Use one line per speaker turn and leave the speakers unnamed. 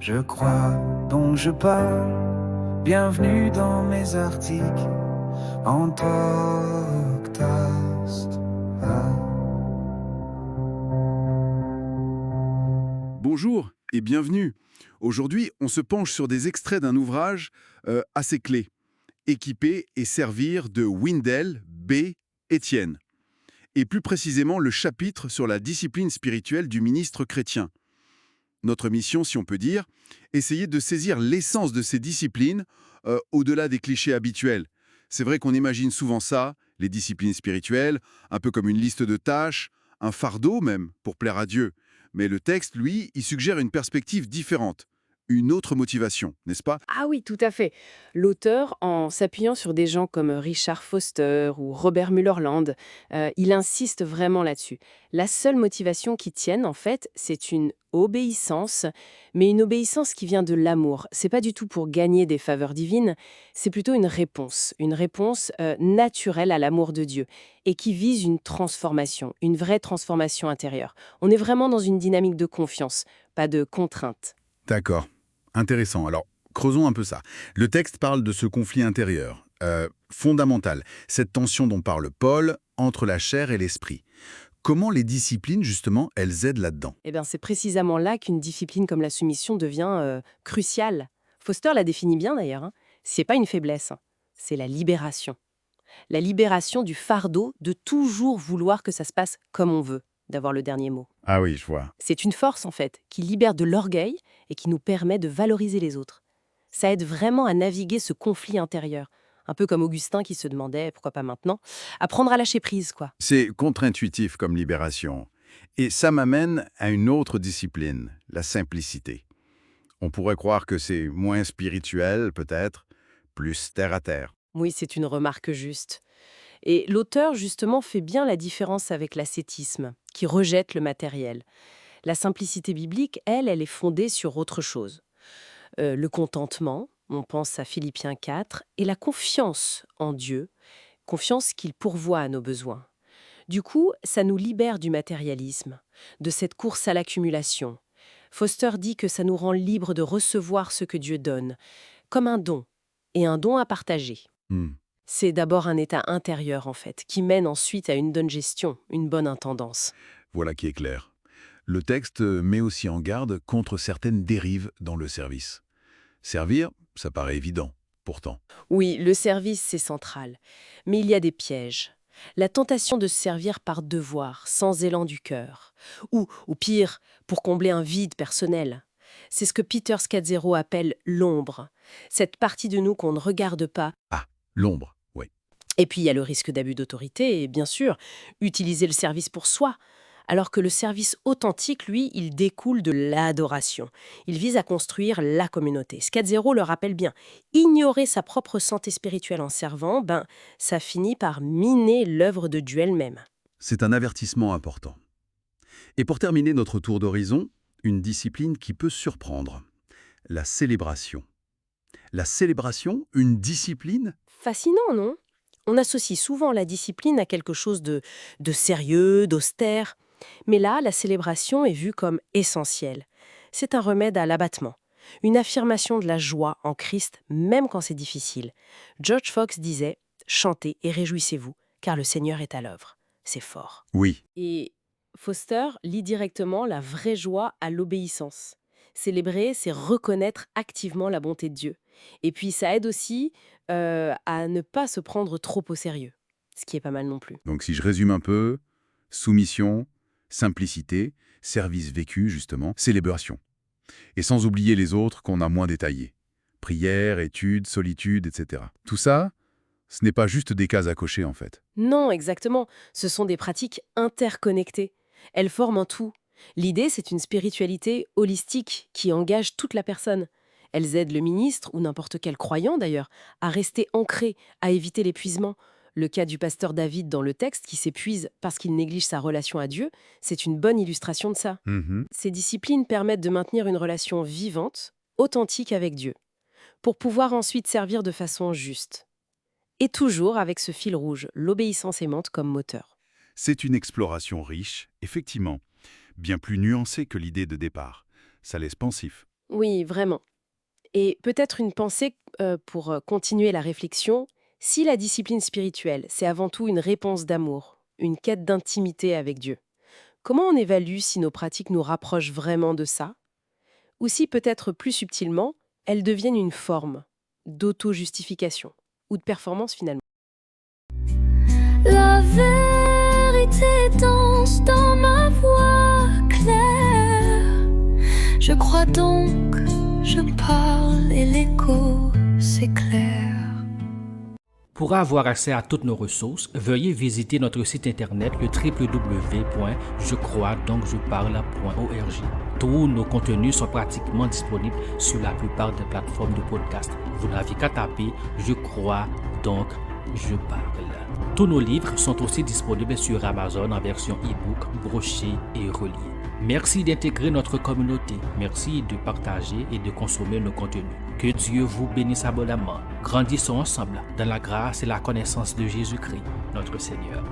Je crois, donc je parle. Bienvenue dans mes articles en podcast.
Bonjour et bienvenue. Aujourd'hui, on se penche sur des extraits d'un ouvrage assez clé, Équiper et servir de Wendell B. Etienne. Et plus précisément, le chapitre sur la discipline spirituelle du ministre chrétien. Notre mission, si on peut dire, essayer de saisir l'essence de ces disciplines au-delà des clichés habituels. C'est vrai qu'on imagine souvent ça, les disciplines spirituelles, un peu comme une liste de tâches, un fardeau même, pour plaire à Dieu. Mais le texte, lui, il suggère une perspective différente, une autre motivation, n'est-ce pas?
Ah oui, tout à fait. L'auteur, en s'appuyant sur des gens comme Richard Foster ou Robert Mullerland, il insiste vraiment là-dessus. La seule motivation qui tienne, en fait, c'est une obéissance, mais une obéissance qui vient de l'amour. C'est pas du tout pour gagner des faveurs divines, c'est plutôt une réponse naturelle à l'amour de Dieu, et qui vise une vraie transformation intérieure. On est vraiment dans une dynamique de confiance, pas de contrainte.
D'accord. Intéressant. Alors, creusons un peu ça. Le texte parle de ce conflit intérieur, fondamental, cette tension dont parle Paul entre la chair et l'esprit. Comment les disciplines, justement, elles aident là-dedans?
Eh bien, c'est précisément là qu'une discipline comme la soumission devient cruciale. Foster la définit bien d'ailleurs. C'est pas une faiblesse, hein. C'est la libération. La libération du fardeau de toujours vouloir que ça se passe comme on veut, d'avoir le dernier mot.
Ah oui, je vois.
C'est une force en fait, qui libère de l'orgueil et qui nous permet de valoriser les autres. Ça aide vraiment à naviguer ce conflit intérieur. Un peu comme Augustin qui se demandait, pourquoi pas maintenant, apprendre à lâcher prise, quoi.
C'est contre-intuitif comme libération. Et ça m'amène à une autre discipline, la simplicité. On pourrait croire que c'est moins spirituel, peut-être, plus terre-à-terre.
Oui, c'est une remarque juste. Et l'auteur, justement, fait bien la différence avec l'ascétisme, qui rejette le matériel. La simplicité biblique, elle est fondée sur autre chose. Le contentement, on pense à Philippiens 4, et la confiance en Dieu, confiance qu'il pourvoit à nos besoins. Du coup, ça nous libère du matérialisme, de cette course à l'accumulation. Foster dit que ça nous rend libres de recevoir ce que Dieu donne, comme un don, et un don à partager.
Hmm.
C'est d'abord un état intérieur, en fait, qui mène ensuite à une bonne gestion, une bonne intendance.
Voilà qui est clair. Le texte met aussi en garde contre certaines dérives dans le service. Servir, ça paraît évident, pourtant.
Oui, le service, c'est central. Mais il y a des pièges. La tentation de se servir par devoir, sans élan du cœur. Ou pire, pour combler un vide personnel. C'est ce que Peter Scazzero appelle l'ombre. Cette partie de nous qu'on ne regarde pas.
Ah, l'ombre, oui.
Et puis il y a le risque d'abus d'autorité et bien sûr, utiliser le service pour soi. Alors que le service authentique, lui, il découle de l'adoration. Il vise à construire la communauté. Scazzero le rappelle bien. Ignorer sa propre santé spirituelle en servant, ça finit par miner l'œuvre de Dieu elle-même.
C'est un avertissement important. Et pour terminer notre tour d'horizon, une discipline qui peut surprendre. La célébration. La célébration, une discipline?
Fascinant, non? On associe souvent la discipline à quelque chose de sérieux, d'austère. Mais là, la célébration est vue comme essentielle. C'est un remède à l'abattement, une affirmation de la joie en Christ, même quand c'est difficile. George Fox disait « Chantez et réjouissez-vous, car le Seigneur est à l'œuvre ». C'est fort.
Oui.
Et Foster lie directement la vraie joie à l'obéissance. Célébrer, c'est reconnaître activement la bonté de Dieu. Et puis ça aide aussi à ne pas se prendre trop au sérieux, ce qui est pas mal non plus.
Donc si je résume un peu, soumission, simplicité, service vécu justement, célébration. Et sans oublier les autres qu'on a moins détaillés. Prière, étude, solitude, etc. Tout ça, ce n'est pas juste des cases à cocher en fait.
Non, exactement. Ce sont des pratiques interconnectées. Elles forment un tout. L'idée, c'est une spiritualité holistique qui engage toute la personne. Elles aident le ministre, ou n'importe quel croyant d'ailleurs, à rester ancré, à éviter l'épuisement. Le cas du pasteur David dans le texte qui s'épuise parce qu'il néglige sa relation à Dieu, c'est une bonne illustration de ça.
Mhm.
Ces disciplines permettent de maintenir une relation vivante, authentique avec Dieu, pour pouvoir ensuite servir de façon juste. Et toujours avec ce fil rouge, l'obéissance aimante comme moteur.
C'est une exploration riche, effectivement, bien plus nuancée que l'idée de départ. Ça laisse pensif.
Oui, vraiment. Et peut-être une pensée pour continuer la réflexion. Si la discipline spirituelle, c'est avant tout une réponse d'amour, une quête d'intimité avec Dieu, comment on évalue si nos pratiques nous rapprochent vraiment de ça? Ou si peut-être plus subtilement, elles deviennent une forme d'auto-justification ou de performance finalement?
La vérité danse dans ma voix claire. Je crois donc, je parle et l'écho s'éclaire.
Pour avoir accès à toutes nos ressources, veuillez visiter notre site internet le www.jecroisdoncjeparle.org. Tous nos contenus sont pratiquement disponibles sur la plupart des plateformes de podcast. Vous n'avez qu'à taper « Je crois, donc je parle ». Tous nos livres sont aussi disponibles sur Amazon en version e-book, broché et relié. Merci d'intégrer notre communauté. Merci de partager et de consommer nos contenus. Que Dieu vous bénisse abondamment. Grandissons ensemble dans la grâce et la connaissance de Jésus-Christ, notre Seigneur.